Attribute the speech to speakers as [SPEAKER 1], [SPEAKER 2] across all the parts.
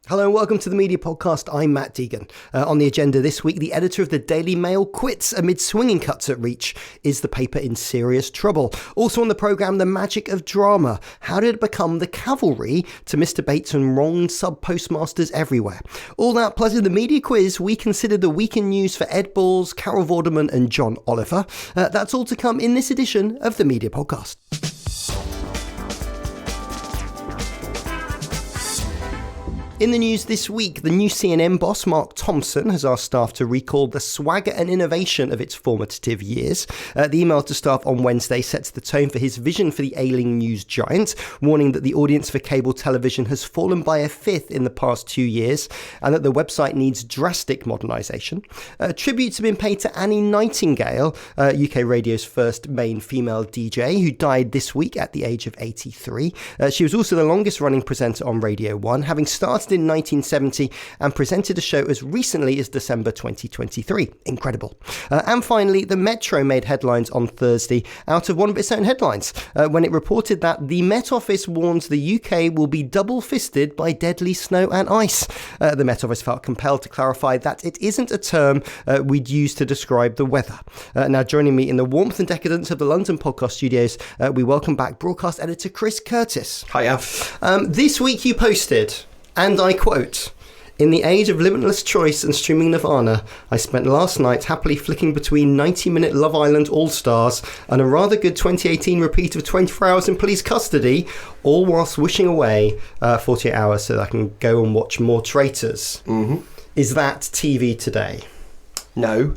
[SPEAKER 1] Hello and welcome to the Media Podcast. I'm Matt Deegan. On the agenda this week, the editor of the Daily Mail quits amid swinging cuts at Reach. Is the paper in serious trouble? Also on the programme, the magic of drama. How did it become the cavalry to Mr. Bates and wrong subpostmasters everywhere? All that plus in the media quiz, we consider the week in news for Ed Balls, Carol Vorderman and John Oliver. That's all to come in this edition of the Media Podcast. In the news this week, the new CNN boss, Mark Thompson, has asked staff to recall the swagger and innovation of its formative years. The email to staff on Wednesday sets the tone for his vision for the ailing news giant, warning that the audience for cable television has fallen by a fifth in the past 2 years and that the website needs drastic modernisation. Tributes have been paid to Annie Nightingale, UK radio's first main female DJ, who died this week at the age of 83. She was also the longest running presenter on Radio 1, having started in 1970 and presented a show as recently as December 2023. Incredible. And finally, the Metro made headlines on Thursday out of one of its own headlines when it reported that the Met Office warns the UK will be double-fisted by deadly snow and ice. The Met Office felt compelled to clarify that it isn't a term we'd use to describe the weather. Now, joining me in the warmth and decadence of the London podcast studios, we welcome back broadcast editor Chris Curtis.
[SPEAKER 2] Hiya.
[SPEAKER 1] This week you posted, and I quote, "In the age of limitless choice and streaming nirvana, I spent last night happily flicking between 90-minute Love Island All-Stars and a rather good 2018 repeat of 24 Hours in Police Custody, all whilst wishing away 48 hours so that I can go and watch more Traitors." Mm-hmm. Is that TV today?
[SPEAKER 2] No,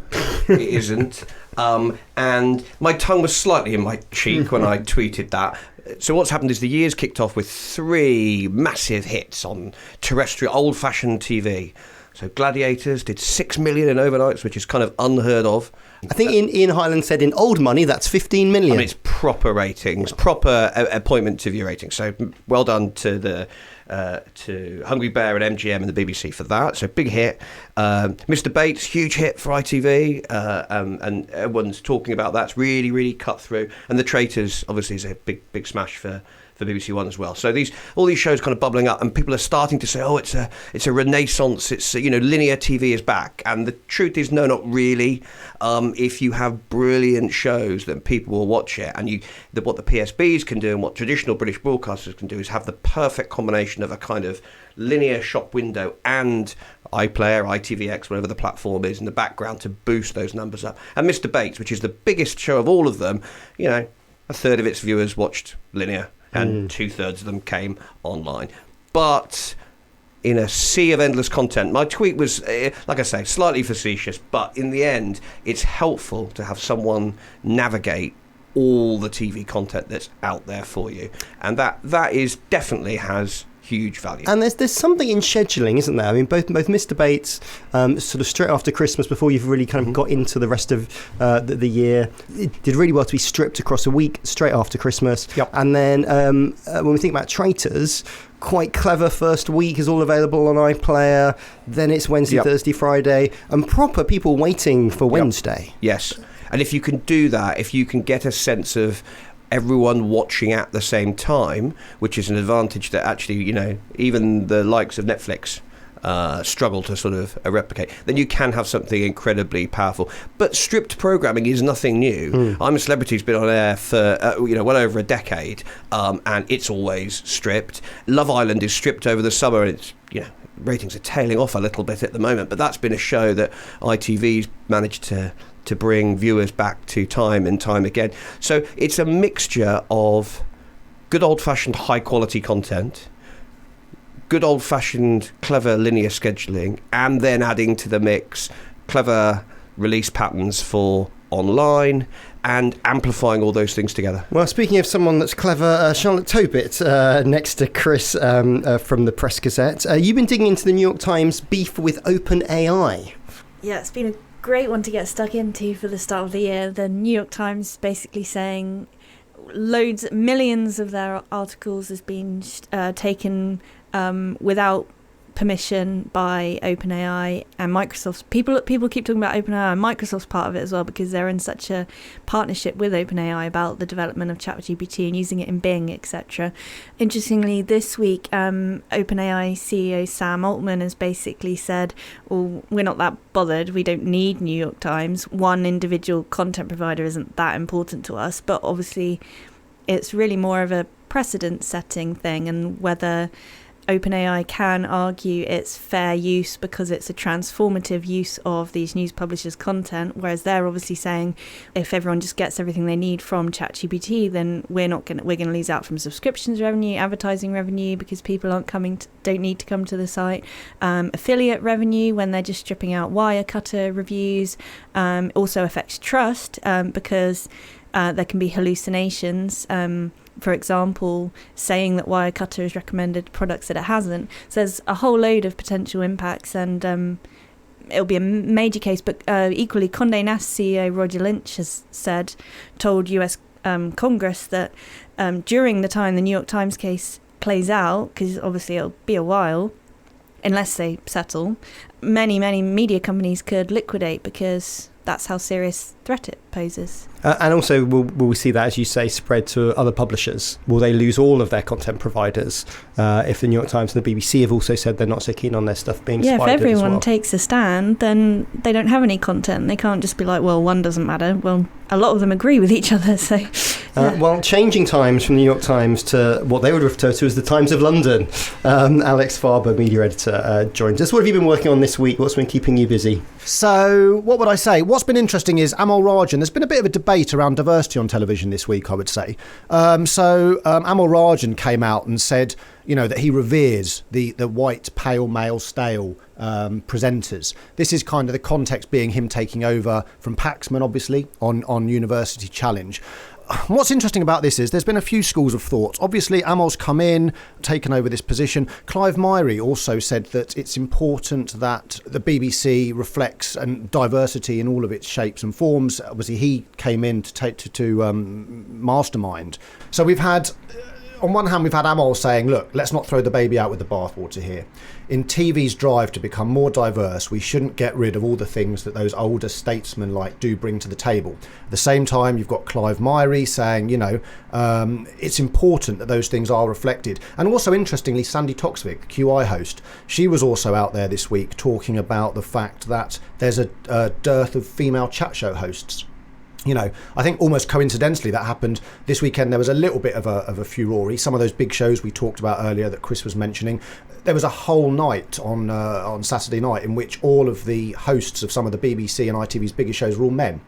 [SPEAKER 2] it isn't. And my tongue was slightly in my cheek when I tweeted that. So what's happened is the year's kicked off with 3 massive hits on terrestrial, old-fashioned TV. So Gladiators did 6 million in overnights, which is kind of unheard of.
[SPEAKER 1] I think Ian Hyland said in old money, that's 15 million.
[SPEAKER 2] I mean, it's proper ratings, proper appointment to view ratings. So well done to Hungry Bear and MGM and the BBC for that. So big hit. Mr. Bates, huge hit for ITV, and everyone's talking about that. It's really, really cut through. And The Traitors, obviously, is a big smash for BBC One as well. So all these shows kind of bubbling up, and people are starting to say, "Oh, it's a renaissance. It's linear TV is back." And the truth is, no, not really. If you have brilliant shows, then people will watch it. And what the PSBs can do, and what traditional British broadcasters can do, is have the perfect combination of a kind of linear shop window and iPlayer, ITVX, whatever the platform is, in the background to boost those numbers up. And Mr. Bates, which is the biggest show of all of them, a third of its viewers watched linear. And 2/3 of them came online. But in a sea of endless content, my tweet was, like I say, slightly facetious, but in the end, it's helpful to have someone navigate all the TV content that's out there for you. And that is definitely has huge value.
[SPEAKER 1] And there's something in scheduling, isn't there? I mean, both Mr. Bates, sort of straight after Christmas, before you've really kind of got into the rest of the year, it did really well to be stripped across a week straight after Christmas. Yep. And then when we think about Traitors, quite clever first week is all available on iPlayer. Then it's Wednesday, Thursday, Friday, and proper people waiting for Wednesday.
[SPEAKER 2] Yes. And if you can do that, if you can get a sense of everyone watching at the same time, which is an advantage that actually, even the likes of Netflix struggle to sort of replicate, then you can have something incredibly powerful. But stripped programming is nothing new. I'm a Celebrity's been on air for well over a decade, and it's always stripped. Love Island is stripped over the summer, and it's ratings are tailing off a little bit at the moment, but that's been a show that ITV's managed to bring viewers back to time and time again. So it's a mixture of good old-fashioned high-quality content, good old-fashioned clever linear scheduling, and then adding to the mix clever release patterns for online and amplifying all those things together.
[SPEAKER 1] Well, speaking of someone that's clever, Charlotte Tobitt, next to Chris from the Press Gazette. You've been digging into the New York Times beef with OpenAI.
[SPEAKER 3] Yeah, it's been a great one to get stuck into for the start of the year. The New York Times basically saying millions of their articles has been taken without permission by OpenAI and Microsoft. People keep talking about OpenAI, and Microsoft's part of it as well, because they're in such a partnership with OpenAI about the development of ChatGPT and using it in Bing, etc. Interestingly, this week, OpenAI CEO Sam Altman has basically said, well, we're not that bothered. We don't need New York Times. One individual content provider isn't that important to us. But obviously, it's really more of a precedent-setting thing, and whether OpenAI can argue it's fair use because it's a transformative use of these news publishers' content, whereas they're obviously saying if everyone just gets everything they need from ChatGPT, then we're going to lose out from subscriptions revenue, advertising revenue, because people don't need to come to the site, affiliate revenue when they're just stripping out Wirecutter reviews, also affects trust because there can be hallucinations. For example, saying that Wirecutter has recommended products that it hasn't. So there's a whole load of potential impacts, and it'll be a major case. But equally, Condé Nast CEO Roger Lynch has told US Congress that during the time the New York Times case plays out, because obviously it'll be a while, unless they settle, many media companies could liquidate, because that's how serious threat it poses.
[SPEAKER 1] And also, will we see that, as you say, spread to other publishers? Will they lose all of their content providers if the New York Times and the BBC have also said they're not so keen on their stuff being spied?
[SPEAKER 3] Yeah, if everyone
[SPEAKER 1] as well?
[SPEAKER 3] takes a stand, then they don't have any content. They can't just be like, well, one doesn't matter. Well, a lot of them agree with each other. So, yeah.
[SPEAKER 1] Well, changing times from the New York Times to what they would refer to as the Times of London. Alex Farber, media editor, joins us. What have you been working on this week? What's been keeping you busy?
[SPEAKER 4] So, what would I say? What's been interesting is Amal Rajan. There's been a bit of a debate around diversity on television this week, I would say. Amal Rajan came out and said, that he reveres the white, pale, male, stale presenters. This is kind of the context being him taking over from Paxman, obviously, on University Challenge. What's interesting about this is there's been a few schools of thought. Obviously, Amal's come in, taken over this position. Clive Myrie also said that it's important that the BBC reflects and diversity in all of its shapes and forms. Obviously, he came in to mastermind. So we've had, on one hand, we've had Amal saying, look, let's not throw the baby out with the bathwater here. In TV's drive to become more diverse, we shouldn't get rid of all the things that those older statesmen do bring to the table. At the same time, you've got Clive Myrie saying, it's important that those things are reflected. And also, interestingly, Sandy Toksvig, QI host, she was also out there this week talking about the fact that there's a dearth of female chat show hosts. I think almost coincidentally that happened this weekend. There was a little bit of a furore. Some of those big shows we talked about earlier that Chris was mentioning, there was a whole night on Saturday night in which all of the hosts of some of the BBC and ITV's biggest shows were all men.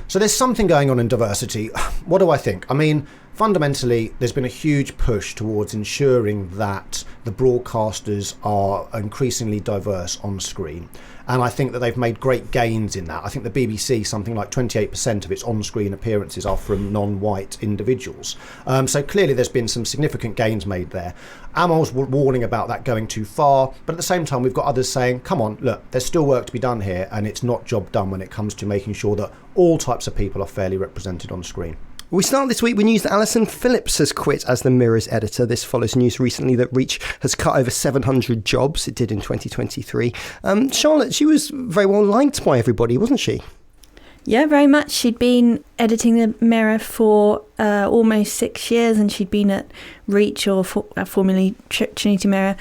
[SPEAKER 4] So there's something going on in diversity. What do I think? I mean, fundamentally, there's been a huge push towards ensuring that the broadcasters are increasingly diverse on screen. And I think that they've made great gains in that. I think the BBC, something like 28% of its on-screen appearances are from non-white individuals. So clearly there's been some significant gains made there. Amal's warning about that going too far, but at the same time we've got others saying, come on, look, there's still work to be done here, and it's not job done when it comes to making sure that all types of people are fairly represented on screen.
[SPEAKER 1] We start this week with news that Alison Phillips has quit as the Mirror's editor. This follows news recently that Reach has cut over 700 jobs. It did in 2023. Charlotte, she was very well liked by everybody, wasn't she?
[SPEAKER 3] Yeah, very much. She'd been editing the Mirror for almost 6 years, and she'd been at Reach, or formerly Trinity Mirror,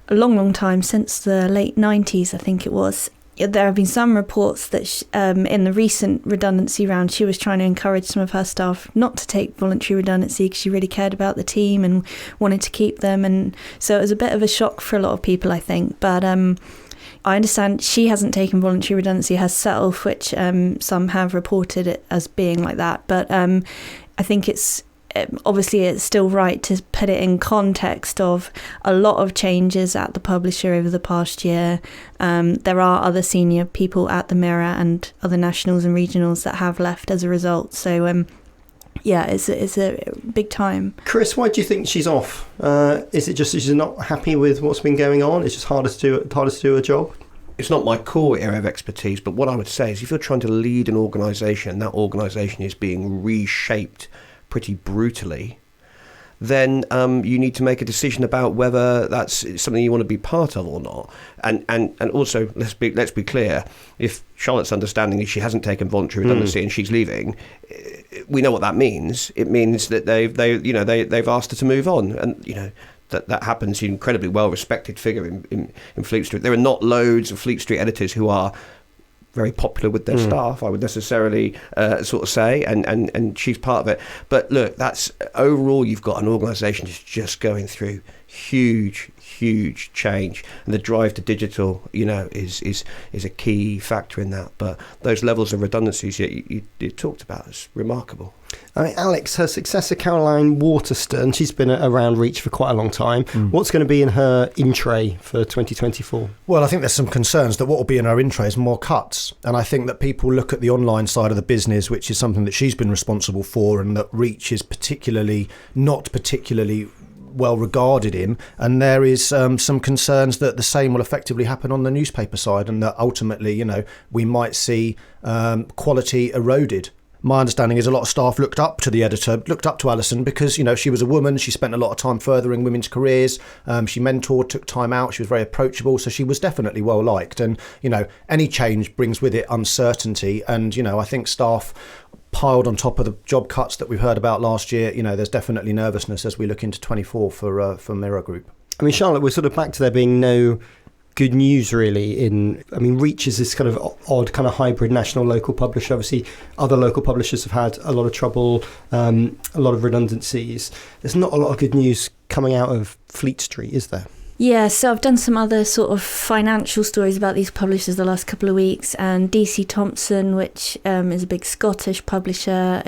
[SPEAKER 3] a long time, since the late 90s, I think it was. There have been some reports that in the recent redundancy round, she was trying to encourage some of her staff not to take voluntary redundancy because she really cared about the team and wanted to keep them. And so it was a bit of a shock for a lot of people, I think. But I understand she hasn't taken voluntary redundancy herself, which some have reported it as being like that. But I think obviously it's still right to put it in context of a lot of changes at the publisher over the past year. There are other senior people at the Mirror and other nationals and regionals that have left as a result. So it's a big time.
[SPEAKER 1] Chris, why do you think she's off? Is it just that she's not happy with what's been going on? It's just harder to do a job?
[SPEAKER 2] It's not my core area of expertise, but what I would say is if you're trying to lead an organisation, that organisation is being reshaped pretty brutally, then you need to make a decision about whether that's something you want to be part of or not. And also, let's be clear, if Charlotte's understanding is she hasn't taken voluntary redundancy and she's leaving, we know what that means. It means that they've asked her to move on, and that happens. She's an incredibly well-respected figure in Fleet Street. There are not loads of Fleet Street editors who are very popular with their staff, I would necessarily sort of say, and she's part of it. But look, that's overall, you've got an organisation that's just going through huge change, and the drive to digital, is a key factor in that. But those levels of redundancies you talked about is remarkable.
[SPEAKER 1] I mean, Alex, her successor, Caroline Waterston, she's been around Reach for quite a long time. What's going to be in her in-tray for 2024?
[SPEAKER 4] Well, I think there's some concerns that what will be in her in-tray is more cuts. And I think that people look at the online side of the business, which is something that she's been responsible for, and that Reach is not particularly well regarded in, and there is some concerns that the same will effectively happen on the newspaper side, and that ultimately, we might see quality eroded. My understanding is a lot of staff looked up to the editor, looked up to Alison because, she was a woman. She spent a lot of time furthering women's careers. She mentored, took time out. She was very approachable. So she was definitely well liked. And, any change brings with it uncertainty. And, I think staff piled on top of the job cuts that we've heard about last year. There's definitely nervousness as we look into 24 for Mirror Group.
[SPEAKER 1] I mean, Charlotte, we're sort of back to there being no good news really Reach is this kind of odd kind of hybrid national local publisher. Obviously other local publishers have had a lot of trouble, a lot of redundancies. There's not a lot of good news coming out of Fleet Street, is there?
[SPEAKER 3] Yeah, so I've done some other sort of financial stories about these publishers the last couple of weeks, and DC Thompson, which is a big Scottish publisher,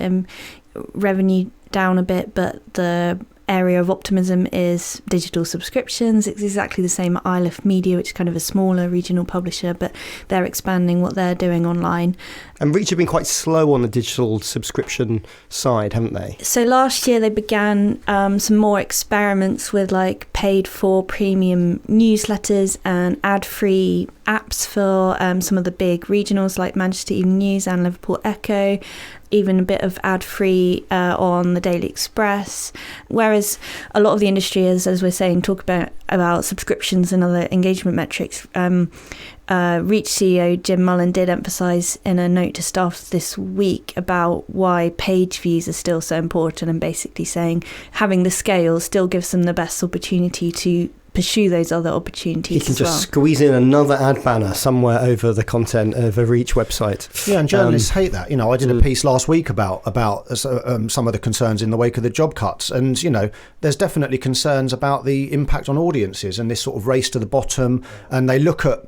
[SPEAKER 3] revenue down a bit, but the area of optimism is digital subscriptions. It's exactly the same at Isleff Media, which is kind of a smaller regional publisher, but they're expanding what they're doing online.
[SPEAKER 1] And Reach have been quite slow on the digital subscription side, haven't they?
[SPEAKER 3] So last year they began some more experiments with like paid for premium newsletters and ad-free apps for some of the big regionals like Manchester Evening News and Liverpool Echo, even a bit of ad-free on the Daily Express. Whereas a lot of the industry, as we're saying, talk about subscriptions and other engagement metrics. Reach CEO Jim Mullen did emphasise in a note to staff this week about why page views are still so important, and basically saying having the scale still gives them the best opportunity to pursue those other opportunities.
[SPEAKER 1] You can just squeeze in another ad banner somewhere over the content of a Reach website.
[SPEAKER 4] Yeah, and journalists hate that. I did a piece last week about some of the concerns in the wake of the job cuts, and there's definitely concerns about the impact on audiences and this sort of race to the bottom. And local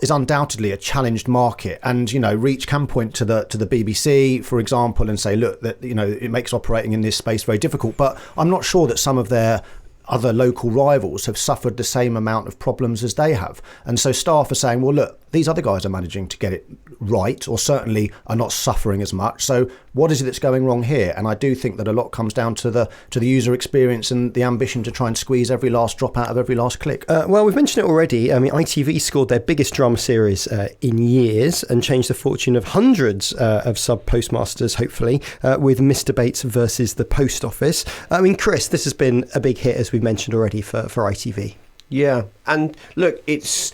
[SPEAKER 4] is undoubtedly a challenged market, and Reach can point to the BBC, for example, and say, look, that it makes operating in this space very difficult. But I'm not sure that some of their other local rivals have suffered the same amount of problems as they have. And so staff are saying, well, look, these other guys are managing to get it right, or certainly are not suffering as much. So what is it that's going wrong here? And I do think that a lot comes down to the user experience and the ambition to try and squeeze every last drop out of every last click.
[SPEAKER 1] Well, we've mentioned it already. I mean, ITV scored their biggest drama series in years and changed the fortune of hundreds of subpostmasters, hopefully, with Mr. Bates versus the Post Office. I mean, Chris, this has been a big hit, as we've mentioned already, for ITV.
[SPEAKER 2] Yeah, and look, it's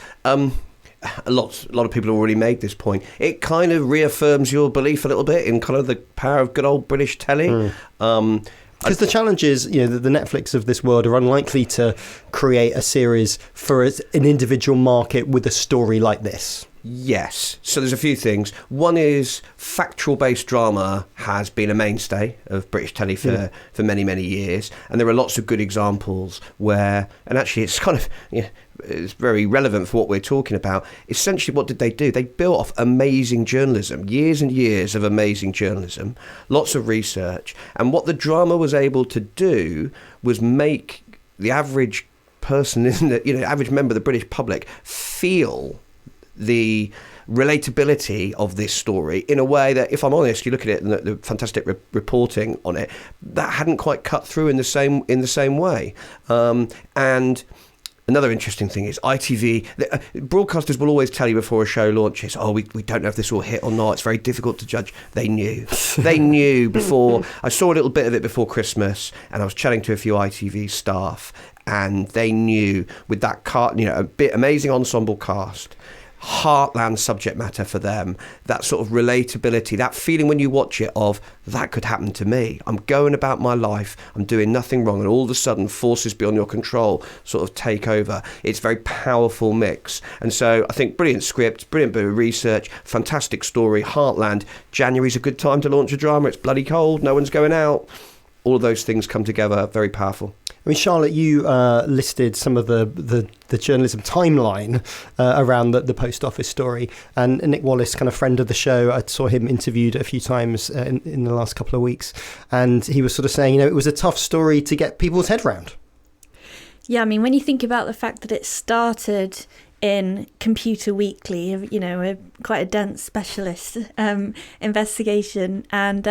[SPEAKER 2] a lot of people have already made this point. It kind of reaffirms your belief a little bit in kind of the power of good old British telly.
[SPEAKER 1] Because the challenge is, the Netflix of this world are unlikely to create a series for an individual market with a story like this.
[SPEAKER 2] Yes. So there's a few things. One is factual-based drama has been a mainstay of British telly for many, many years. And there are lots of good examples where, and actually it's kind of, it's very relevant for what we're talking about. Essentially, what did they do? They built off amazing journalism, years and years of amazing journalism, lots of research. And what the drama was able to do was make the average person, average member of the British public feel the relatability of this story in a way that, if I'm honest, you look at it and the fantastic reporting on it, that hadn't quite cut through in the same way. And Another interesting thing is ITV, broadcasters will always tell you before a show launches, we don't know if this will hit or not. It's very difficult to judge. They knew. They knew before. I saw a little bit of it before Christmas, and I was chatting to a few ITV staff, and they knew with that a bit amazing ensemble cast, heartland subject matter for them, that sort of relatability, that feeling when you watch it of that could happen to me. I'm going about my life, I'm doing nothing wrong, and all of a sudden forces beyond your control sort of take over. It's a very powerful mix. And so I think brilliant script, brilliant bit of research, fantastic story, heartland. January's a good time to launch a drama. It's bloody cold, no one's going out. All of those things come together, very powerful.
[SPEAKER 1] I mean, Charlotte, you listed some of the journalism timeline around the post office story, and Nick Wallace, kind of friend of the show, I saw him interviewed a few times in the last couple of weeks, and he was sort of saying, it was a tough story to get people's head round.
[SPEAKER 3] Yeah, I mean, when you think about the fact that it started in Computer Weekly, quite a dense specialist investigation, and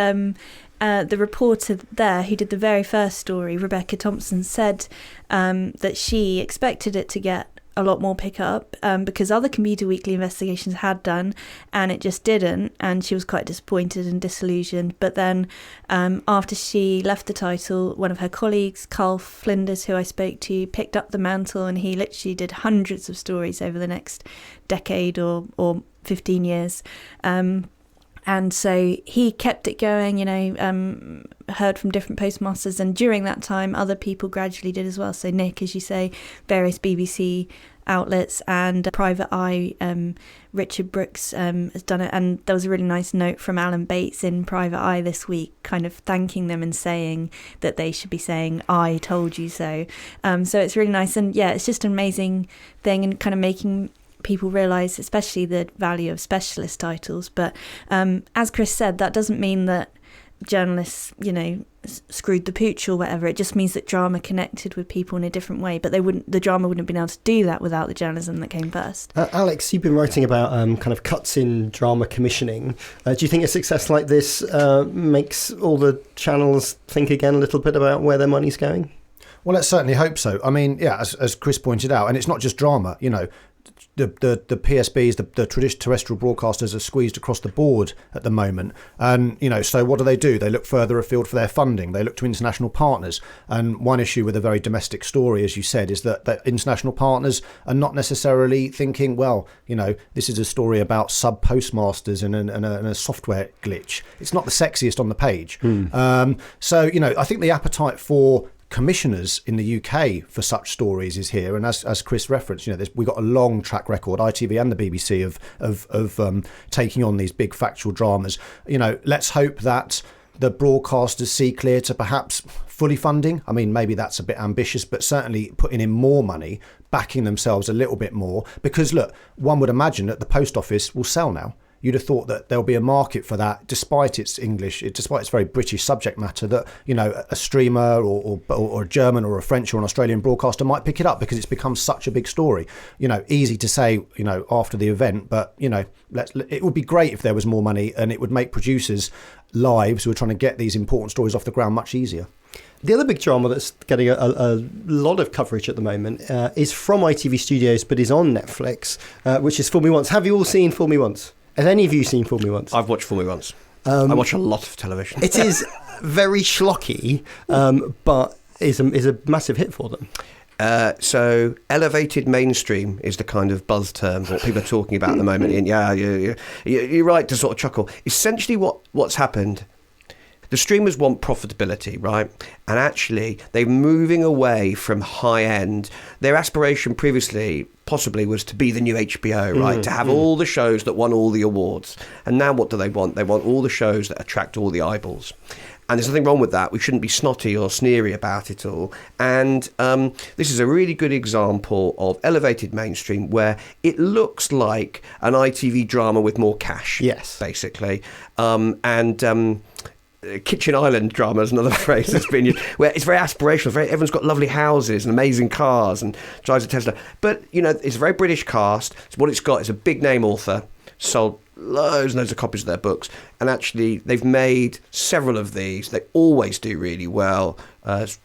[SPEAKER 3] the reporter there who did the very first story, Rebecca Thompson, said that she expected it to get a lot more pickup because other Computer Weekly investigations had done, and it just didn't, and she was quite disappointed and disillusioned. But then after she left the title, one of her colleagues, Carl Flinders, who I spoke to, picked up the mantle, and he literally did hundreds of stories over the next decade or 15 years. And so he kept it going, heard from different postmasters. And during that time, other people gradually did as well. So Nick, as you say, various BBC outlets, and Private Eye, Richard Brooks has done it. And there was a really nice note from Alan Bates in Private Eye this week, kind of thanking them and saying that they should be saying, I told you so. So it's really nice. And yeah, it's just an amazing thing, and kind of making people realise especially the value of specialist titles. But as Chris said, that doesn't mean that journalists screwed the pooch or whatever. It just means that drama connected with people in a different way, but the drama wouldn't have been able to do that without the journalism that came first.
[SPEAKER 1] Alex, you've been writing about kind of cuts in drama commissioning. Do you think a success like this makes all the channels think again a little bit about where their money's going?
[SPEAKER 4] Well, let's certainly hope so. I mean, yeah, as Chris pointed out, and it's not just drama, the PSBs, the traditional terrestrial broadcasters are squeezed across the board at the moment. And, so what do? They look further afield for their funding. They look to international partners. And one issue with a very domestic story, as you said, is that international partners are not necessarily thinking, this is a story about subpostmasters and a software glitch. It's not the sexiest on the page. So, I think the appetite for commissioners in the UK for such stories is here, and as Chris referenced, we've got a long track record, ITV and the BBC, of taking on these big factual dramas. Let's hope that the broadcasters see clear to perhaps fully funding. I mean, maybe that's a bit ambitious, but certainly putting in more money, backing themselves a little bit more, because look, one would imagine that the post office will sell now. You'd have thought that there'll be a market for that, despite its English, despite its very British subject matter, that, a streamer or a German or a French or an Australian broadcaster might pick it up because it's become such a big story. Easy to say, after the event, but, it would be great if there was more money, and it would make producers' lives who are trying to get these important stories off the ground much easier.
[SPEAKER 1] The other big drama that's getting a lot of coverage at the moment is from ITV Studios, but is on Netflix, which is Fool Me Once. Have you all seen Fool Me Once? Has any of you seen Fool Me Once?
[SPEAKER 2] I've watched Fool Me Once. I watch a lot of television.
[SPEAKER 1] It is very schlocky, but is a massive hit for them.
[SPEAKER 2] So elevated mainstream is the kind of buzz term that people are talking about at the moment. And you're right to sort of chuckle. Essentially what's happened, the streamers want profitability, right? And actually, they're moving away from high end. Their aspiration previously possibly was to be the new HBO, right? To have all the shows that won all the awards. And now what do they want? They want all the shows that attract all the eyeballs. And there's nothing wrong with that. We shouldn't be snotty or sneery about it all. And this is a really good example of elevated mainstream where it looks like an ITV drama with more cash.
[SPEAKER 1] Yes.
[SPEAKER 2] Basically. kitchen island drama is another phrase that's been used, where it's very aspirational. Everyone's got lovely houses and amazing cars and drives a Tesla. But, it's a very British cast. So what it's got is a big name author, sold loads and loads of copies of their books. And actually, they've made several of these. They always do really well.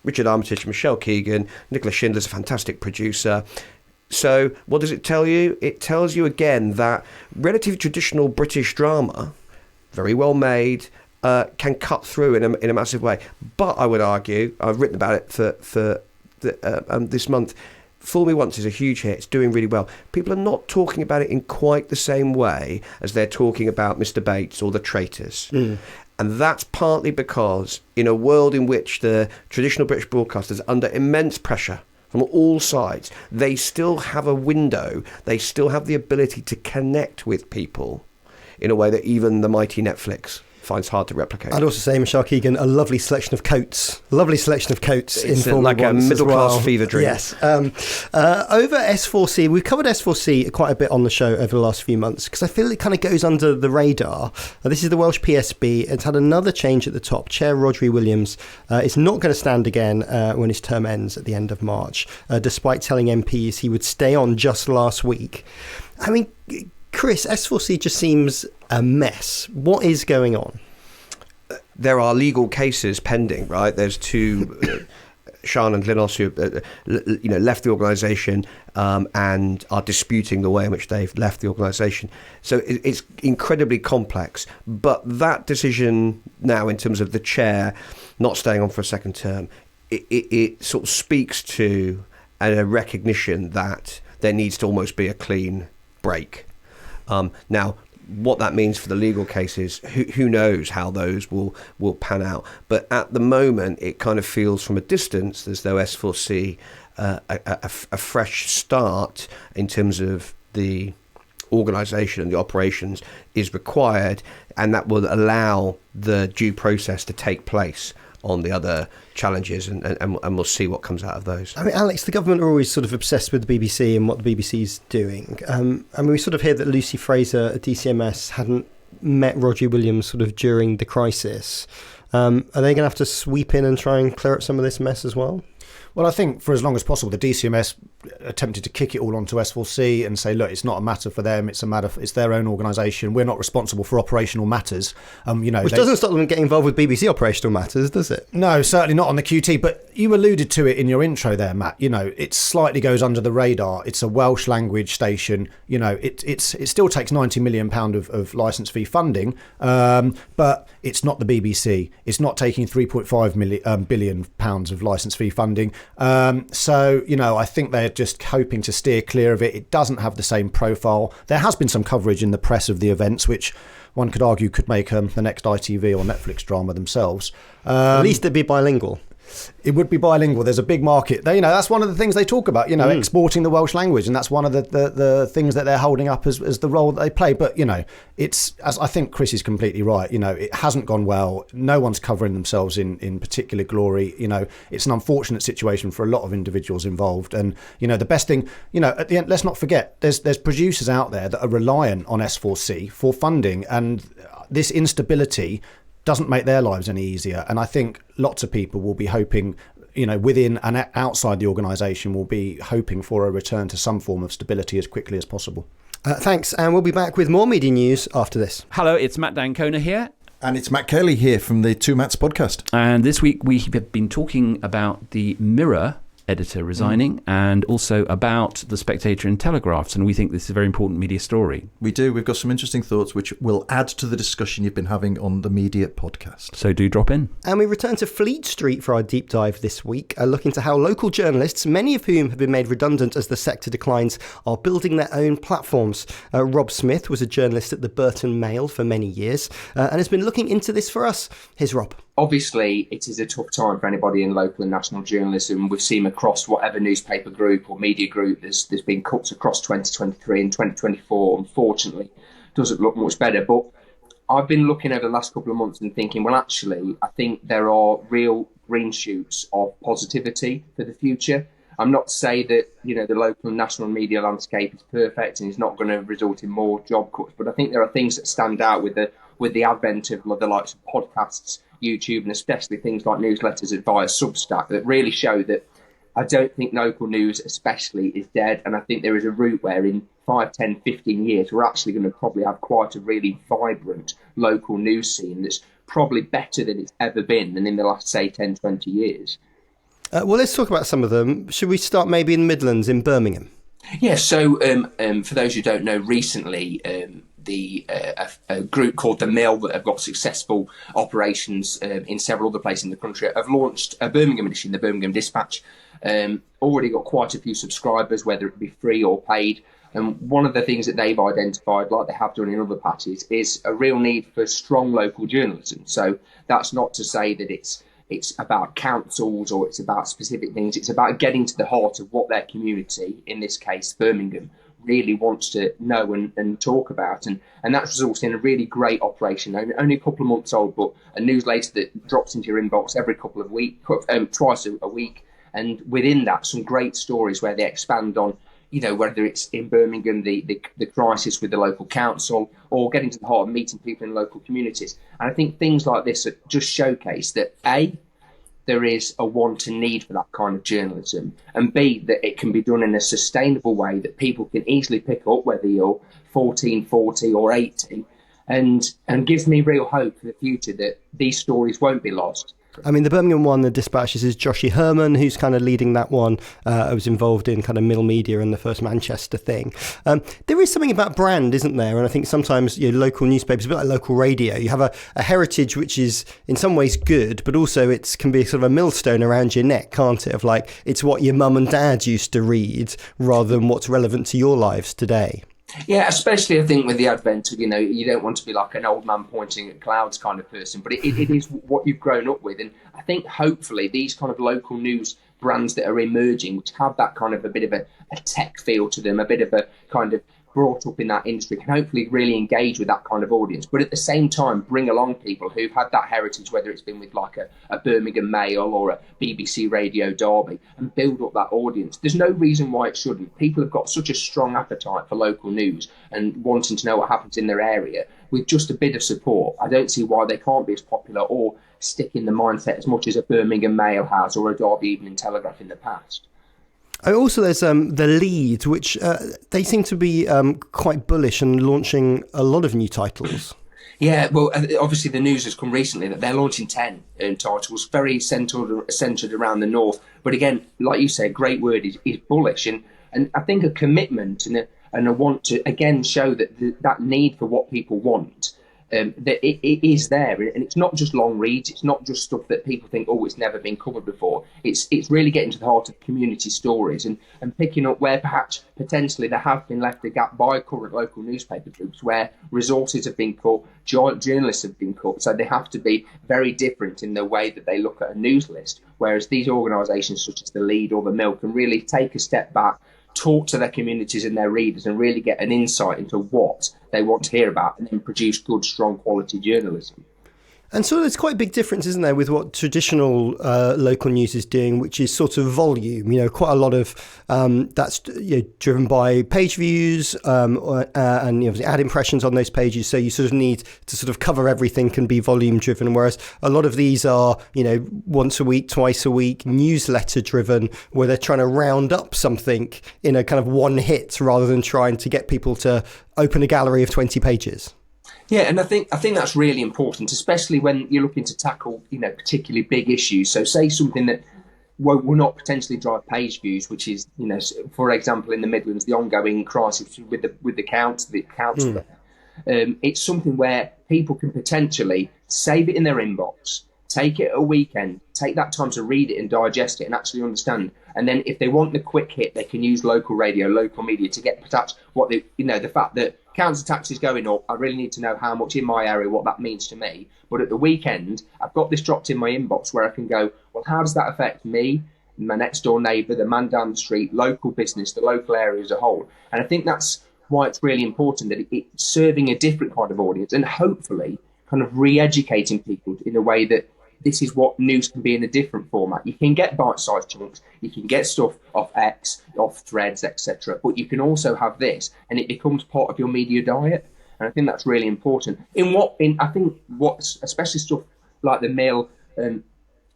[SPEAKER 2] Richard Armitage, Michelle Keegan, Nicola Schindler's a fantastic producer. So what does it tell you? It tells you, again, that relatively traditional British drama, very well made, can cut through in a massive way. But I would argue, I've written about it for this month, Fool Me Once is a huge hit. It's doing really well. People are not talking about it in quite the same way as they're talking about Mr. Bates or The Traitors. And that's partly because in a world in which the traditional British broadcasters are under immense pressure from all sides, they still have a window. They still have the ability to connect with people in a way that even the mighty Netflix finds hard to replicate.
[SPEAKER 1] I'd also say, Michelle Keegan, a lovely selection of coats.
[SPEAKER 2] It's
[SPEAKER 1] in Fool Me
[SPEAKER 2] like a
[SPEAKER 1] Once
[SPEAKER 2] middle-class fever dream.
[SPEAKER 1] Yes. Over S4C, we've covered S4C quite a bit on the show over the last few months because I feel it kind of goes under the radar. This is the Welsh PSB. It's had another change at the top. Chair Rhodri Williams is not going to stand again when his term ends at the end of March, despite telling MPs he would stay on just last week. I mean, Chris, S4C just seems a mess. What is going on?
[SPEAKER 2] There are legal cases pending, right? There's two, Sian and Glynos, who left the organisation and are disputing the way in which they've left the organisation. So it's incredibly complex. But that decision now, in terms of the chair not staying on for a second term, it sort of speaks to a recognition that there needs to almost be a clean break. Now, what that means for the legal cases, who knows how those will pan out. But at the moment, it kind of feels from a distance as though S4C, a fresh start in terms of the organisation and the operations is required, and that will allow the due process to take place on the other challenges, and we'll see what comes out of those.
[SPEAKER 1] I mean, Alex, the government are always sort of obsessed with the BBC and what the BBC's doing. I mean, we sort of hear that Lucy Fraser at DCMS hadn't met Rhodri Williams sort of during the crisis. Are they going to have to sweep in and try and clear up some of this mess as well?
[SPEAKER 4] Well, I think for as long as possible, the DCMS attempted to kick it all onto S4C and say, look, it's not a matter for them. It's their own organisation. We're not responsible for operational matters.
[SPEAKER 1] Which doesn't stop them getting involved with BBC operational matters, does it?
[SPEAKER 4] No, certainly not on the QT. But you alluded to it in your intro there, Matt. It slightly goes under the radar. It's a Welsh language station. It still takes £90 million of licence fee funding, but it's not the BBC. It's not taking £3.5 billion of licence fee funding. I think they're just hoping to steer clear of it. It doesn't have the same profile. There has been some coverage in the press of the events, which one could argue could make the next ITV or Netflix drama themselves.
[SPEAKER 1] At least they'd be bilingual.
[SPEAKER 4] It would be bilingual. There's a big market. That's one of the things they talk about, exporting the Welsh language. And that's one of the things that they're holding up as the role that they play. But, it's, as I think Chris is completely right, it hasn't gone well. No one's covering themselves in particular glory. It's an unfortunate situation for a lot of individuals involved. And, the best thing, at the end, let's not forget, there's producers out there that are reliant on S4C for funding. And this instability doesn't make their lives any easier. And I think lots of people will be hoping, within and outside the organisation, will be hoping for a return to some form of stability as quickly as possible.
[SPEAKER 1] Thanks. And we'll be back with more media news after this.
[SPEAKER 5] Hello, it's Matt D'Ancona here.
[SPEAKER 6] And it's Matt Curley here from the Two Matts podcast.
[SPEAKER 5] And this week we have been talking about the Mirror editor resigning and also about the Spectator and Telegraphs, and we think this is a very important media story.
[SPEAKER 6] We do. We've got some interesting thoughts which will add to the discussion you've been having on the Media podcast.
[SPEAKER 5] So do drop in.
[SPEAKER 1] And we return to Fleet Street for our deep dive this week, looking to how local journalists, many of whom have been made redundant as the sector declines, are building their own platforms. Rob Smyth was a journalist at the Burton Mail for many years and has been looking into this for us. Here's Rob.
[SPEAKER 7] Obviously, it is a tough time for anybody in local and national journalism. We've seen across whatever newspaper group or media group, there's been cuts across 2023 and 2024. Unfortunately, doesn't look much better. But I've been looking over the last couple of months and thinking, well, actually, I think there are real green shoots of positivity for the future. I'm not to say that, the local and national media landscape is perfect and it's not going to result in more job cuts, but I think there are things that stand out with the advent of the likes of podcasts, YouTube, and especially things like newsletters via Substack that really show that I don't think local news especially is dead. And I think there is a route where in 5, 10, 15 years, we're actually going to probably have quite a really vibrant local news scene that's probably better than it's ever been than in the last, say, 10, 20 years.
[SPEAKER 1] Well, let's talk about some of them. Should we start maybe in the Midlands, in Birmingham?
[SPEAKER 7] Yeah, so for those who don't know, recently a group called The Mill that have got successful operations in several other places in the country have launched a Birmingham edition, the Birmingham Dispatch. Already got quite a few subscribers, whether it be free or paid. And one of the things that they've identified, like they have done in other patches, is a real need for strong local journalism. So that's not to say that it's about councils or it's about specific things. It's about getting to the heart of what their community, in this case Birmingham, really wants to know and talk about. And that's resulted in a really great operation. Only a couple of months old, but a newsletter that drops into your inbox every couple of weeks, twice a week. And within that, some great stories where they expand on, whether it's in Birmingham, the crisis with the local council, or getting to the heart of meeting people in local communities. And I think things like this just showcase that, A, there is a want and need for that kind of journalism, and B, that it can be done in a sustainable way that people can easily pick up, whether you're 14, 40 or 80, and gives me real hope for the future that these stories won't be lost.
[SPEAKER 1] I mean, the Birmingham one, the Dispatches, is Joshie Herman, who's kind of leading that one. I was involved in kind of Middle Media and the first Manchester thing. There is something about brand, isn't there? And I think sometimes local newspapers, a bit like local radio, you have a heritage which is in some ways good, but also it can be sort of a millstone around your neck, can't it? Of like, it's what your mum and dad used to read rather than what's relevant to your lives today.
[SPEAKER 7] Yeah, especially I think with the advent of, you don't want to be like an old man pointing at clouds kind of person, but it is what you've grown up with. And I think hopefully these kind of local news brands that are emerging, which have that kind of a bit of a tech feel to them, a bit of a kind of brought up in that industry, can hopefully really engage with that kind of audience, but at the same time bring along people who've had that heritage, whether it's been with like a Birmingham Mail or a BBC Radio Derby, and build up that audience. There's no reason why it shouldn't. People have got such a strong appetite for local news and wanting to know what happens in their area. With just a bit of support, I don't see why they can't be as popular or stick in the mindset as much as a Birmingham Mail has or a Derby Evening Telegraph in the past.
[SPEAKER 1] Also, there's the Lead, which they seem to be quite bullish and launching a lot of new titles.
[SPEAKER 7] Yeah, well, obviously the news has come recently that they're launching 10 titles, very centred around the north. But again, like you say, a great word is bullish. And I think a commitment and a want to, again, show that that need for what people want, that it is there. And it's not just long reads. It's not just stuff that people think, oh, it's never been covered before. It's really getting to the heart of community stories and picking up where perhaps potentially there have been left a gap by current local newspaper groups where resources have been cut, journalists have been cut. So they have to be very different in the way that they look at a news list. Whereas these organisations such as the Lead or the Mill can really take a step back, talk to their communities and their readers and really get an insight into what they want to hear about and then produce good, strong quality journalism.
[SPEAKER 1] And so there's quite a big difference, isn't there, with what traditional local news is doing, which is sort of volume. Quite a lot of that's driven by page views and obviously ad impressions on those pages. So you sort of need to sort of cover everything, can be volume driven. Whereas a lot of these are, once a week, twice a week, newsletter driven, where they're trying to round up something in a kind of one hit rather than trying to get people to open a gallery of 20 pages.
[SPEAKER 7] Yeah, and I think that's really important, especially when you're looking to tackle, particularly big issues. So say something that will not potentially drive page views, which is, for example, in the Midlands, the ongoing crisis with the council. It's something where people can potentially save it in their inbox, take it a weekend, take that time to read it and digest it and actually understand. And then if they want the quick hit, they can use local radio, local media to get perhaps what they, the fact that council tax is going up, I really need to know how much in my area, what that means to me. But at the weekend, I've got this dropped in my inbox where I can go, well, how does that affect me, my next door neighbour, the man down the street, local business, the local area as a whole? And I think that's why it's really important that it's serving a different kind of audience and hopefully kind of re-educating people in a way that this is what news can be in a different format. You can get bite-sized chunks, you can get stuff off X, off Threads, etc. But you can also have this, and it becomes part of your media diet. And I think that's really important. I think what's especially stuff like the Mill and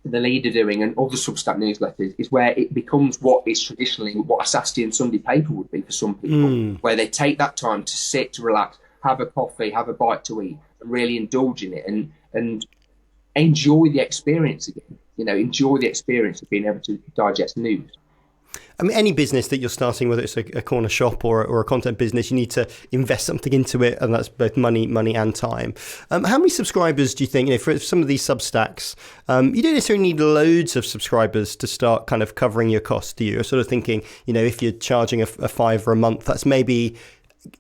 [SPEAKER 7] the Leader doing and other Substack newsletters is where it becomes what is traditionally what a Saturday and Sunday paper would be for some people, where they take that time to sit, to relax, have a coffee, have a bite to eat, and really indulge in it and enjoy the experience again. Enjoy the experience of being able to digest news.
[SPEAKER 1] I mean, any business that you're starting, whether it's a corner shop or a content business, you need to invest something into it, and that's both money and time. How many subscribers do you think, for some of these Substacks, you don't necessarily need loads of subscribers to start kind of covering your costs, do you? You're sort of thinking, if you're charging a $5 a month, that's maybe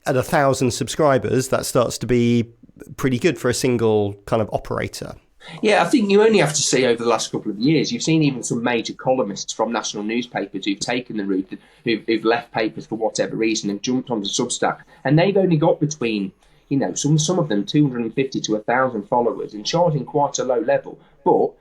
[SPEAKER 1] at 1,000 subscribers, that starts to be pretty good for a single kind of operator.
[SPEAKER 7] Yeah, I think you only have to see over the last couple of years. You've seen even some major columnists from national newspapers who've taken the route, who've left papers for whatever reason and jumped onto Substack, and they've only got between, some of them 250 to 1,000 followers and charging quite a low level, but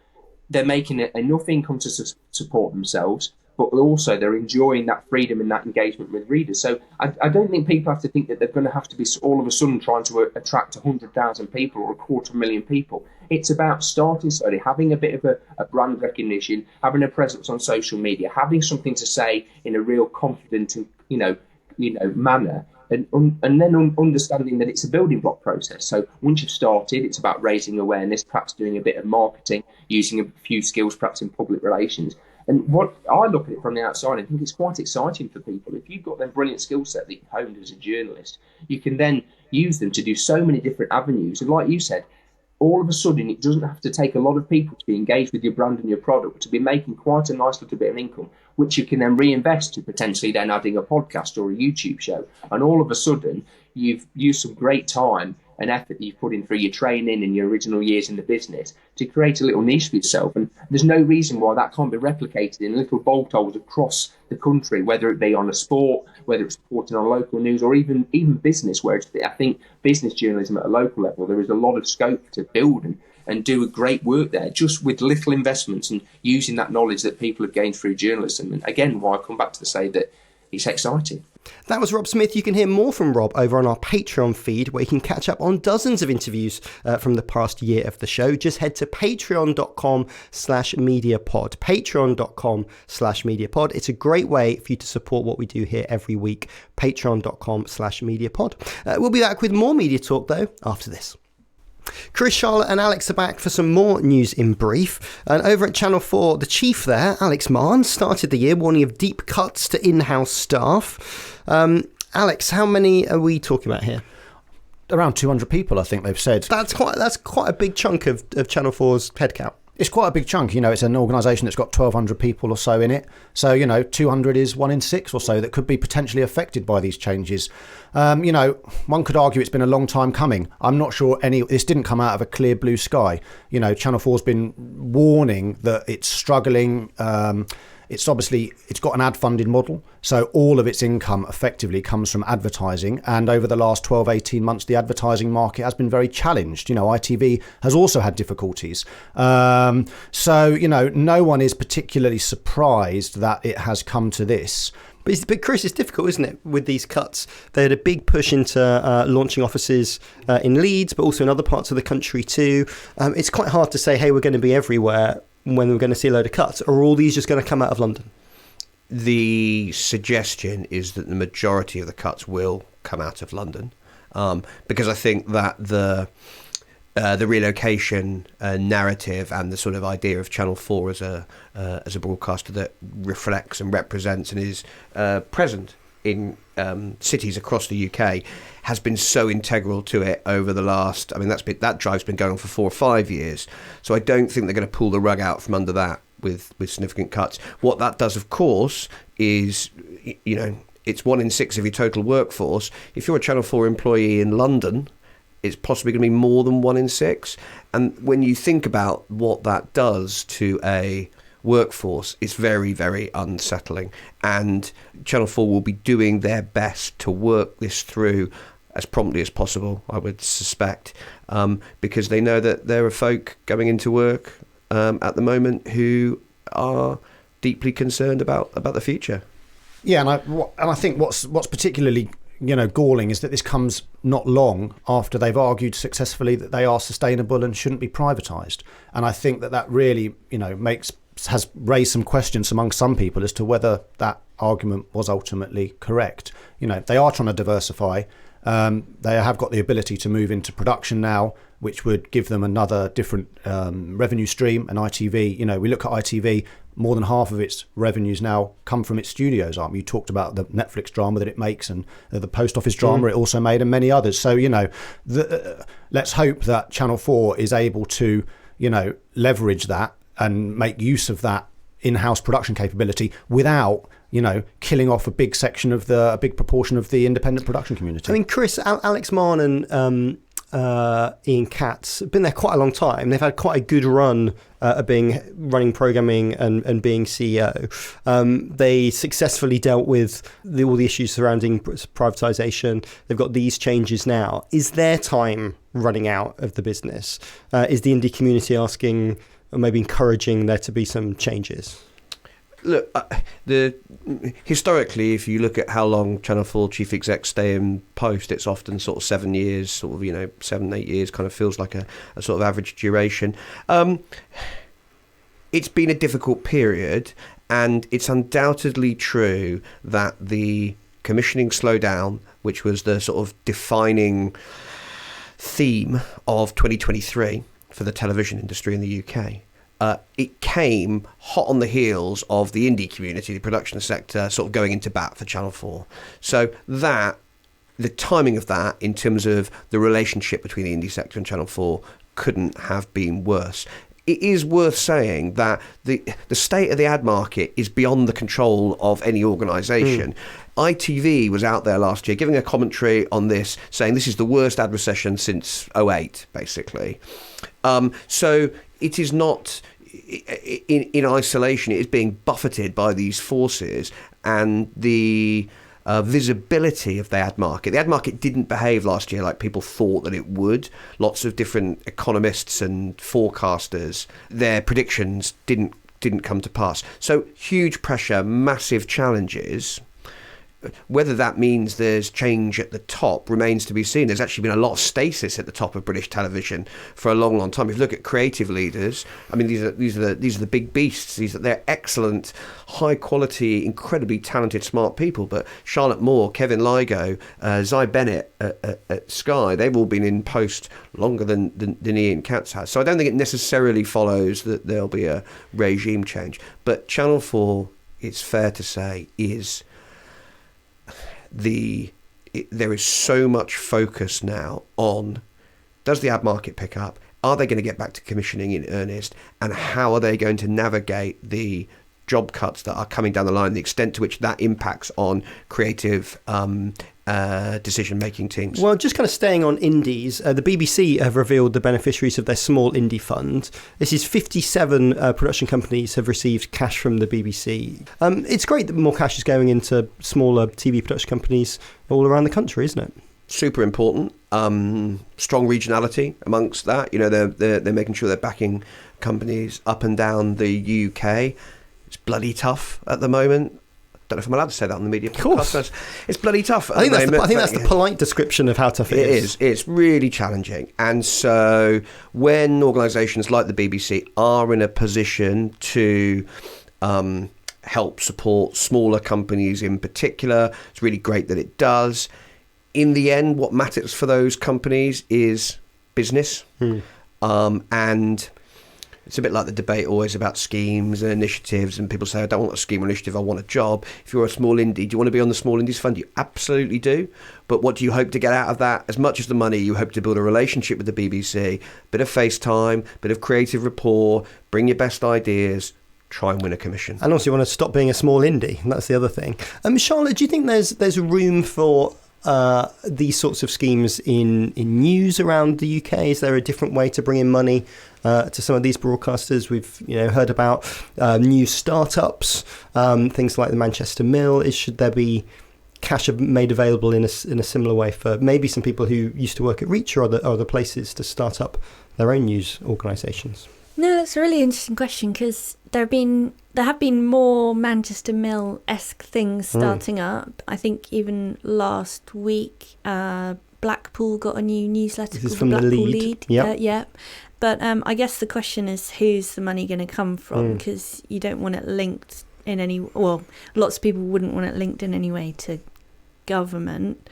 [SPEAKER 7] they're making enough income to support themselves. But also they're enjoying that freedom and that engagement with readers. So I don't think people have to think that they're going to have to be all of a sudden trying to attract 100,000 people or 250,000 people. It's about starting slowly, having a bit of a brand recognition, having a presence on social media, having something to say in a real confident and manner, and then understanding that it's a building block process. So once you've started, it's about raising awareness, perhaps doing a bit of marketing, using a few skills perhaps in public relations. And what I look at it from the outside, I think it's quite exciting for people. If you've got that brilliant skill set that you've honed as a journalist, you can then use them to do so many different avenues. And like you said, all of a sudden, it doesn't have to take a lot of people to be engaged with your brand and your product, to be making quite a nice little bit of income, which you can then reinvest to potentially then adding a podcast or a YouTube show. And all of a sudden, you've used some great time and effort that you've put in through your training and your original years in the business to create a little niche for yourself. And there's no reason why that can't be replicated in little bolt holes across the country, whether it be on a sport, whether it's reporting on local news, or even business, where I think business journalism at a local level, there is a lot of scope to build and do a great work there, just with little investments and using that knowledge that people have gained through journalism. And again, why I come back to say that it's exciting.
[SPEAKER 1] That was Rob Smyth. You can hear more from Rob over on our Patreon feed, where you can catch up on dozens of interviews from the past year of the show. Just head to patreon.com/mediapod. Patreon.com/mediapod. It's a great way for you to support what we do here every week. Patreon.com/mediapod. We'll be back with more media talk, though, after this. Chris, Charlotte and Alex are back for some more news in brief. And over at Channel 4, the chief there, Alex Marn, started the year warning of deep cuts to in-house staff. Alex, how many are we talking about here?
[SPEAKER 4] Around 200 people, I think they've said.
[SPEAKER 1] That's quite a big chunk of Channel 4's headcount. It's
[SPEAKER 4] quite a big chunk. It's an organisation that's got 1,200 people or so in it. So, 200 is 1 in 6 or so that could be potentially affected by these changes. One could argue it's been a long time coming. I'm not sure this didn't come out of a clear blue sky. Channel 4's been warning that it's struggling. It's got an ad-funded model, so all of its income effectively comes from advertising. And over the last 12, 18 months, the advertising market has been very challenged. ITV has also had difficulties. No one is particularly surprised that it has come to this.
[SPEAKER 1] But Chris, it's difficult, isn't it, with these cuts? They had a big push into launching offices in Leeds, but also in other parts of the country too. It's quite hard to say, hey, we're going to be everywhere when we're going to see a load of cuts, or are all these just going to come out of London?
[SPEAKER 2] The suggestion is that the majority of the cuts will come out of London, because I think that the relocation narrative and the sort of idea of Channel 4 as a broadcaster that reflects and represents and is present in cities across the UK has been so integral to it over the last. That drive's been going on for 4 or 5 years. So I don't think they're going to pull the rug out from under that with significant cuts. What that does, of course, is it's 1 in 6 of your total workforce. If you're a Channel 4 employee in London, it's possibly going to be more than 1 in 6. And when you think about what that does to a workforce, it's very, very unsettling. And Channel 4 will be doing their best to work this through as promptly as possible, I would suspect, because they know that there are folk going into work at the moment who are deeply concerned about the future.
[SPEAKER 4] Yeah, and I think what's particularly galling is that this comes not long after they've argued successfully that they are sustainable and shouldn't be privatised. And I think that really has raised some questions among some people as to whether that argument was ultimately correct. They are trying to diversify. They have got the ability to move into production now, which would give them another different revenue stream. And ITV, we look at ITV, more than half of its revenues now come from its studios. You talked about the Netflix drama that it makes and the Post Office drama it also made, and many others. So, let's hope that Channel 4 is able to, leverage that and make use of that in-house production capability without killing off a big proportion of the independent production community.
[SPEAKER 1] I mean, Chris, Alex Mann and Ian Katz have been there quite a long time. They've had quite a good run of running programming and being CEO. They successfully dealt with all the issues surrounding privatisation. They've got these changes now. Is their time running out of the business? Is the indie community asking or maybe encouraging there to be some changes?
[SPEAKER 2] Look, historically, if you look at how long Channel 4 chief execs stay in post, it's often sort of 7 years, 7, 8 years, kind of feels like a sort of average duration. It's been a difficult period, and it's undoubtedly true that the commissioning slowdown, which was the sort of defining theme of 2023 for the television industry in the UK, it came hot on the heels of the indie community, the production sector, sort of going into bat for Channel 4. So the timing of that, in terms of the relationship between the indie sector and Channel 4, couldn't have been worse. It is worth saying that the state of the ad market is beyond the control of any organisation. ITV was out there last year giving a commentary on this, saying this is the worst ad recession since 2008, basically. So it is not in isolation. It is being buffeted by these forces, and the visibility of the ad market. The ad market didn't behave last year like people thought that it would. Lots of different economists and forecasters, their predictions didn't come to pass. So huge pressure, massive challenges. Whether that means there's change at the top remains to be seen. There's actually been a lot of stasis at the top of British television for a long, long time. If you look at creative leaders, I mean, these are the big beasts. They're excellent, high quality, incredibly talented, smart people. But Charlotte Moore, Kevin Lygo, Zy Bennett at Sky, they've all been in post longer than Ian Katz has. So I don't think it necessarily follows that there'll be a regime change. But Channel 4, it's fair to say, is there is so much focus now on, does the ad market pick up? Are they going to get back to commissioning in earnest? And how are they going to navigate the job cuts that are coming down the line, the extent to which that impacts on creative decision-making teams?
[SPEAKER 1] Well, just kind of staying on indies, the BBC have revealed the beneficiaries of their small indie fund. This is 57 production companies have received cash from the BBC. It's great that more cash is going into smaller TV production companies all around the country, isn't it?
[SPEAKER 2] Super important. Strong regionality amongst that. They're making sure they're backing companies up and down the UK. It's bloody tough at the moment. Don't know if I'm allowed to say that on the media.
[SPEAKER 1] Of course.
[SPEAKER 2] It's bloody tough.
[SPEAKER 1] I think that's the polite description of how tough it is.
[SPEAKER 2] It's really challenging. And so when organisations like the BBC are in a position to help support smaller companies in particular, it's really great that it does. In the end, what matters for those companies is business. And it's a bit like the debate always about schemes and initiatives, and people say, I don't want a scheme or initiative, I want a job. If you're a small indie, do you want to be on the Small Indies Fund? You absolutely do. But what do you hope to get out of that? As much as the money, you hope to build a relationship with the BBC, bit of FaceTime, bit of creative rapport, bring your best ideas, try and win a commission. And
[SPEAKER 1] also you want to stop being a small indie. That's the other thing. Charlotte, do you think there's room for these sorts of schemes in news around the UK? Is there a different way to bring in money to some of these broadcasters? We've heard about new startups, things like the Manchester Mill. Should there be cash made available in a similar way for maybe some people who used to work at Reach or other places to start up their own news organisations?
[SPEAKER 3] No, that's a really interesting question, because there have been more Manchester Mill-esque things starting up. I think even last week, Blackpool got a new newsletter called
[SPEAKER 1] from the
[SPEAKER 3] Blackpool
[SPEAKER 1] Lead.
[SPEAKER 3] Lead. Yeah. But I guess the question is, who's the money going to come from? Because you don't want it linked in any... Well, lots of people wouldn't want it linked in any way to government.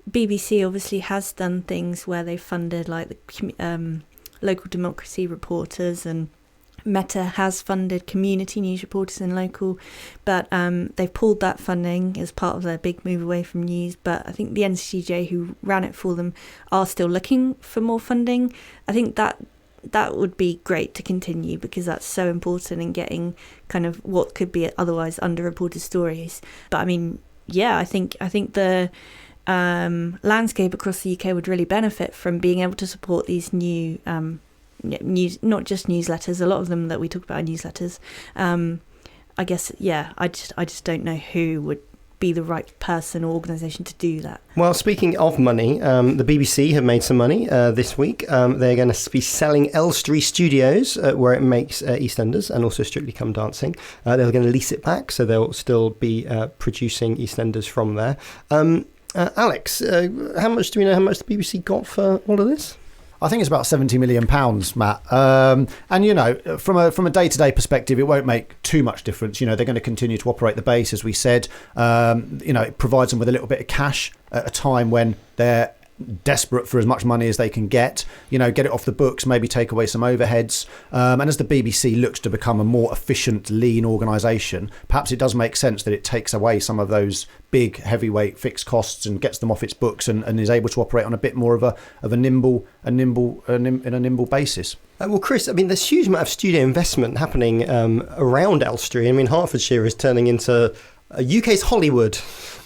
[SPEAKER 3] BBC obviously has done things where they've funded like the local democracy reporters, and Meta has funded community news reporters in local, but they've pulled that funding as part of their big move away from news. But I think the NCJ, who ran it for them, are still looking for more funding. I think that would be great to continue, because that's so important in getting kind of what could be otherwise underreported stories. But I mean, yeah, I think the landscape across the UK would really benefit from being able to support these new news, not just newsletters. A lot of them that we talk about are newsletters. I guess, yeah, I just don't know who would be the right person or organisation to do that.
[SPEAKER 1] Well, speaking of money, the BBC have made some money this week. They're going to be selling Elstree Studios, where it makes EastEnders and also Strictly Come Dancing. They're going to lease it back, so they'll still be producing EastEnders from there. Alex, how much do we know how much the BBC got for all of this?
[SPEAKER 4] I think it's about £70 million, Matt. And, you know, from a day-to-day perspective, it won't make too much difference. You know, they're going to continue to operate the base, as we said. You know, it provides them with a little bit of cash at a time when they're desperate for as much money as they can get, you know, get it off the books, maybe take away some overheads. And as the BBC looks to become a more efficient, lean organisation, perhaps it does make sense that it takes away some of those big, heavyweight fixed costs and gets them off its books and is able to operate on a bit more of a nimble basis.
[SPEAKER 1] Well, Chris, I mean, there's a huge amount of studio investment happening around Elstree. I mean, Hertfordshire is turning into UK's Hollywood.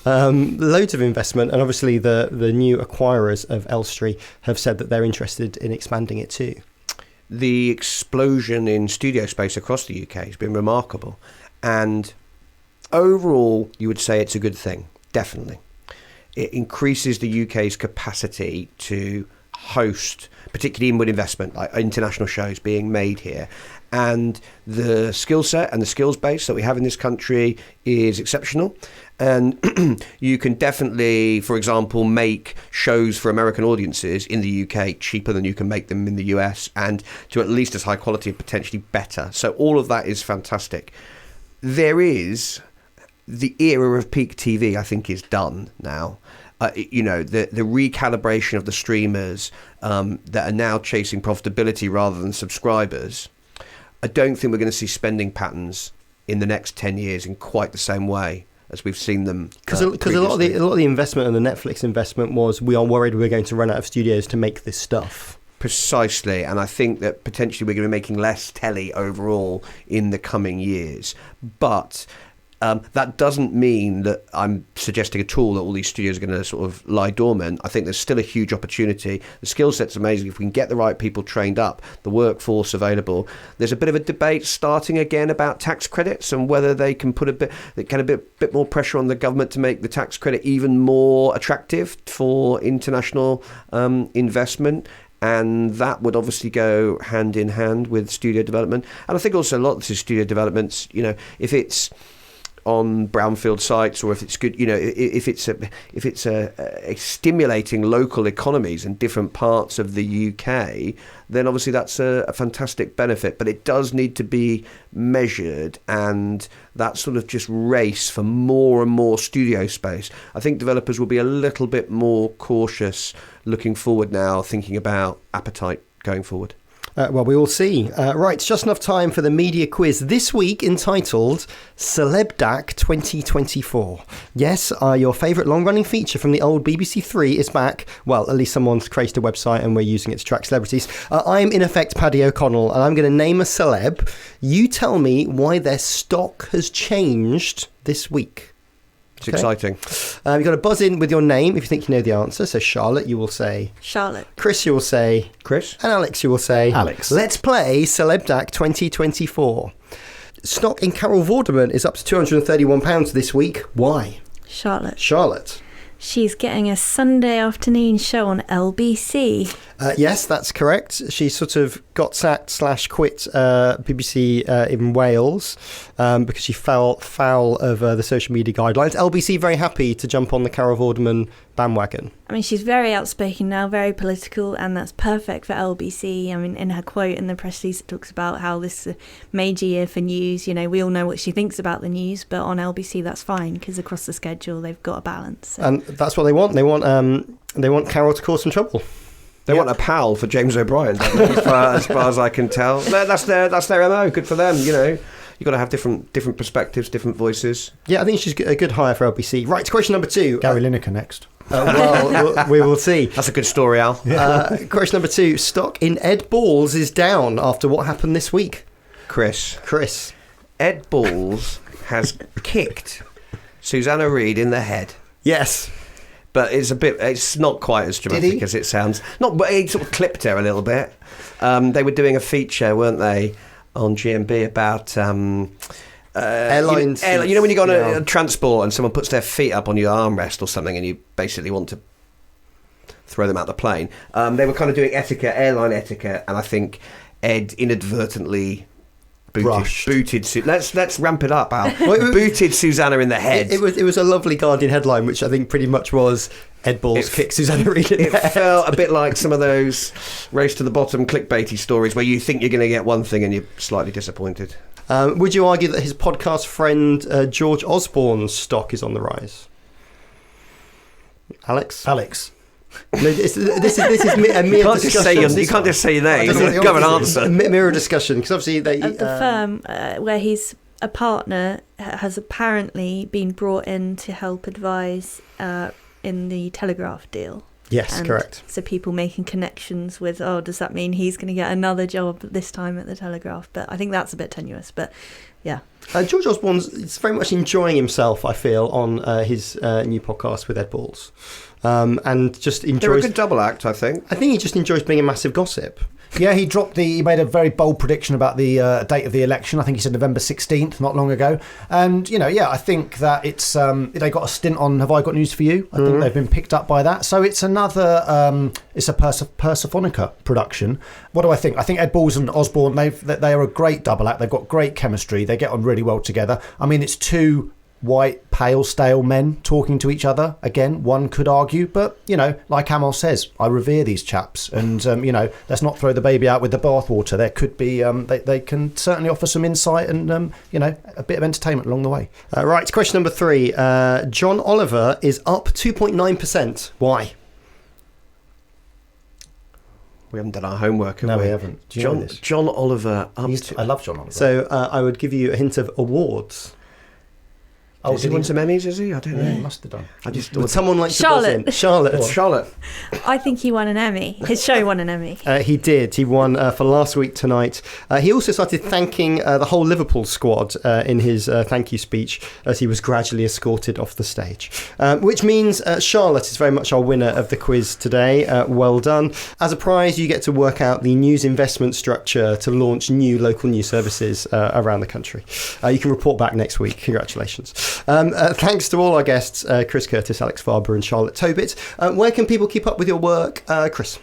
[SPEAKER 1] Loads of investment, and obviously the new acquirers of Elstree have said that they're interested in expanding it too.
[SPEAKER 2] The explosion in studio space across the UK has been remarkable, and overall you would say it's a good thing. Definitely, it increases the UK's capacity to host particularly inward investment, like international shows being made here. And the skill set and the skills base that we have in this country is exceptional. And you can definitely, for example, make shows for American audiences in the UK cheaper than you can make them in the US, and to at least as high quality and potentially better. So all of that is fantastic. There is the era of peak TV, I think, is done now. You know, the recalibration of the streamers that are now chasing profitability rather than subscribers. I don't think we're going to see spending patterns in the next 10 years in quite the same way as we've seen them.
[SPEAKER 1] Because a lot of the investment and the Netflix investment was, we are worried we're going to run out of studios to make this stuff.
[SPEAKER 2] Precisely, and I think that potentially we're going to be making less telly overall in the coming years. But that doesn't mean that I'm suggesting at all that all these studios are going to sort of lie dormant. I think there's still a huge opportunity. The skill set's amazing. If we can get the right people trained up, the workforce available. There's a bit of a debate starting again about tax credits and whether they can put a bit more pressure on the government to make the tax credit even more attractive for international investment. And that would obviously go hand in hand with studio development. And I think also a lot of these studio developments, you know, if it's on brownfield sites, or if it's good, you know, if it's a stimulating local economies in different parts of the UK, then obviously that's a fantastic benefit. But it does need to be measured, and that sort of just race for more and more studio space, I think developers will be a little bit more cautious looking forward now, thinking about appetite going forward.
[SPEAKER 1] Well, we will see. Right, it's just enough time for the media quiz this week, entitled Celebdac 2024. Yes, your favourite long-running feature from the old BBC Three is back. Well, at least someone's created a website and we're using it to track celebrities. I'm, in effect, Paddy O'Connell, and I'm going to name a celeb. You tell me why their stock has changed this week.
[SPEAKER 2] It's exciting.
[SPEAKER 1] You've got to buzz in with your name if you think you know the answer. So Charlotte, you will say
[SPEAKER 3] Charlotte.
[SPEAKER 1] Chris, you will say
[SPEAKER 2] Chris.
[SPEAKER 1] And Alex, you will say
[SPEAKER 4] Alex.
[SPEAKER 1] Let's play Celebdac 2024. Stock in Carol Vorderman is up to £231 this week. Why?
[SPEAKER 3] Charlotte.
[SPEAKER 1] Charlotte.
[SPEAKER 3] She's getting a Sunday afternoon show on LBC.
[SPEAKER 1] Yes, that's correct. She sort of got sacked / quit BBC in Wales because she fell foul of the social media guidelines. LBC very happy to jump on the Carol Vorderman bandwagon.
[SPEAKER 3] I mean, she's very outspoken now, very political, and that's perfect for LBC. I mean, in her quote in the press release, it talks about how this is a major year for news. You know, we all know what she thinks about the news, but on LBC, that's fine because across the schedule, they've got a balance. So.
[SPEAKER 1] And that's what they want. They want Carol to cause some trouble.
[SPEAKER 2] They want a pal for James O'Brien, don't they, as far as I can tell. That's their MO. Good for them, you know. You've got to have different perspectives, different voices.
[SPEAKER 1] Yeah, I think she's a good hire for LBC. Right, question number 2.
[SPEAKER 4] Gary Lineker next.
[SPEAKER 1] Well, we will see.
[SPEAKER 2] That's a good story, Al.
[SPEAKER 1] Question number 2. Stock in Ed Balls is down after what happened this week.
[SPEAKER 2] Chris. Ed Balls has kicked Susanna Reid in the head.
[SPEAKER 1] Yes.
[SPEAKER 2] But it's not quite as dramatic as it sounds. But he sort of clipped her a little bit. They were doing a feature, weren't they, on GMB about
[SPEAKER 1] airlines.
[SPEAKER 2] You know when you go on a transport and someone puts their feet up on your armrest or something and you basically want to throw them out the plane. They were kind of doing airline etiquette, and I think Ed inadvertently booted. Let's ramp it up, Al. Booted Susanna in the head.
[SPEAKER 1] It was a lovely Guardian headline, which I think pretty much was Ed Balls kicked Susanna Reid in the head. It
[SPEAKER 2] felt a bit like some of those race to the bottom clickbaity stories where you think you're going to get one thing and you're slightly disappointed.
[SPEAKER 1] Would you argue that his podcast friend George Osborne's stock is on the rise? Alex. No, this is a mere discussion.
[SPEAKER 2] You can't just say your name. Go and answer.
[SPEAKER 1] Mirror discussion, because obviously
[SPEAKER 3] the firm where he's a partner has apparently been brought in to help advise in the Telegraph deal.
[SPEAKER 1] Yes, correct.
[SPEAKER 3] So people making connections with, does that mean he's going to get another job this time at the Telegraph? But I think that's a bit tenuous. But yeah.
[SPEAKER 1] George Osborne's very much enjoying himself, I feel, on his new podcast with Ed Balls. And just enjoys.
[SPEAKER 2] They're a good double act, I think.
[SPEAKER 1] I think he just enjoys being a massive gossip.
[SPEAKER 4] Yeah, he made a very bold prediction about the date of the election. I think he said November 16th, not long ago. And, I think that it's, they got a stint on Have I Got News For You? I think they've been picked up by that. So it's another, it's a Persephonica production. What do I think? I think Ed Balls and Osborne, they are a great double act. They've got great chemistry. They get on really well together. I mean, it's two white, pale, stale men talking to each other. Again, one could argue, but, like Amal says, I revere these chaps. And, let's not throw the baby out with the bathwater. There could be, they can certainly offer some insight and, a bit of entertainment along the way.
[SPEAKER 1] Right, question number 3. John Oliver is up 2.9%. Why?
[SPEAKER 2] We haven't done our homework, have we?
[SPEAKER 1] No, we haven't. Do you know this?
[SPEAKER 2] John Oliver.
[SPEAKER 4] I love John Oliver.
[SPEAKER 1] So I would give you a hint of awards.
[SPEAKER 2] Oh, has he won some Emmys, has he? I don't know.
[SPEAKER 4] He must have done.
[SPEAKER 1] Would someone like
[SPEAKER 3] Charlotte.
[SPEAKER 1] to buzz in?
[SPEAKER 2] Charlotte.
[SPEAKER 3] I think he won an Emmy. His show won an Emmy.
[SPEAKER 1] He did. He won for Last Week Tonight. He also started thanking the whole Liverpool squad in his thank you speech as he was gradually escorted off the stage. Which means Charlotte is very much our winner of the quiz today. Well done. As a prize, you get to work out the news investment structure to launch new local news services around the country. You can report back next week. Congratulations. Thanks to all our guests, Chris Curtis, Alex Farber and Charlotte Tobitt. Where can people keep up with your work, Chris?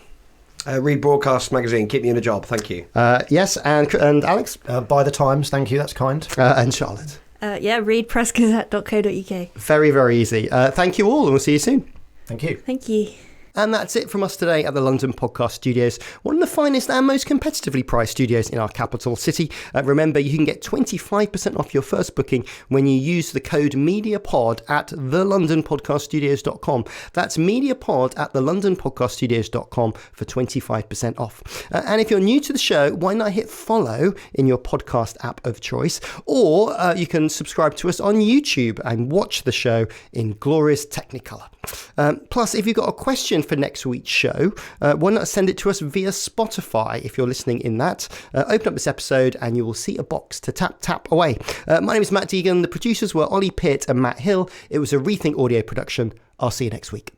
[SPEAKER 2] Read Broadcast Magazine. Keep me in a job. Thank you.
[SPEAKER 1] Yes, and Alex?
[SPEAKER 4] By the Times. Thank you. That's kind.
[SPEAKER 1] And Charlotte?
[SPEAKER 3] Read pressgazette.co.uk.
[SPEAKER 1] Very, very easy. Thank you all, and we'll see you soon.
[SPEAKER 4] Thank you.
[SPEAKER 3] Thank you.
[SPEAKER 1] And that's it from us today at the London Podcast Studios, one of the finest and most competitively priced studios in our capital city. Remember, you can get 25% off your first booking when you use the code MEDIAPOD at thelondonpodcaststudios.com. That's MEDIAPOD at thelondonpodcaststudios.com for 25% off. And if you're new to the show, why not hit follow in your podcast app of choice? Or you can subscribe to us on YouTube and watch the show in glorious Technicolor. Plus, if you've got a question for next week's show, why not send it to us via Spotify if you're listening in that. Open up this episode and you will see a box to tap away. My name is Matt Deegan. The producers were Ollie Pitt and Matt Hill. It was a Rethink Audio production. I'll see you next week.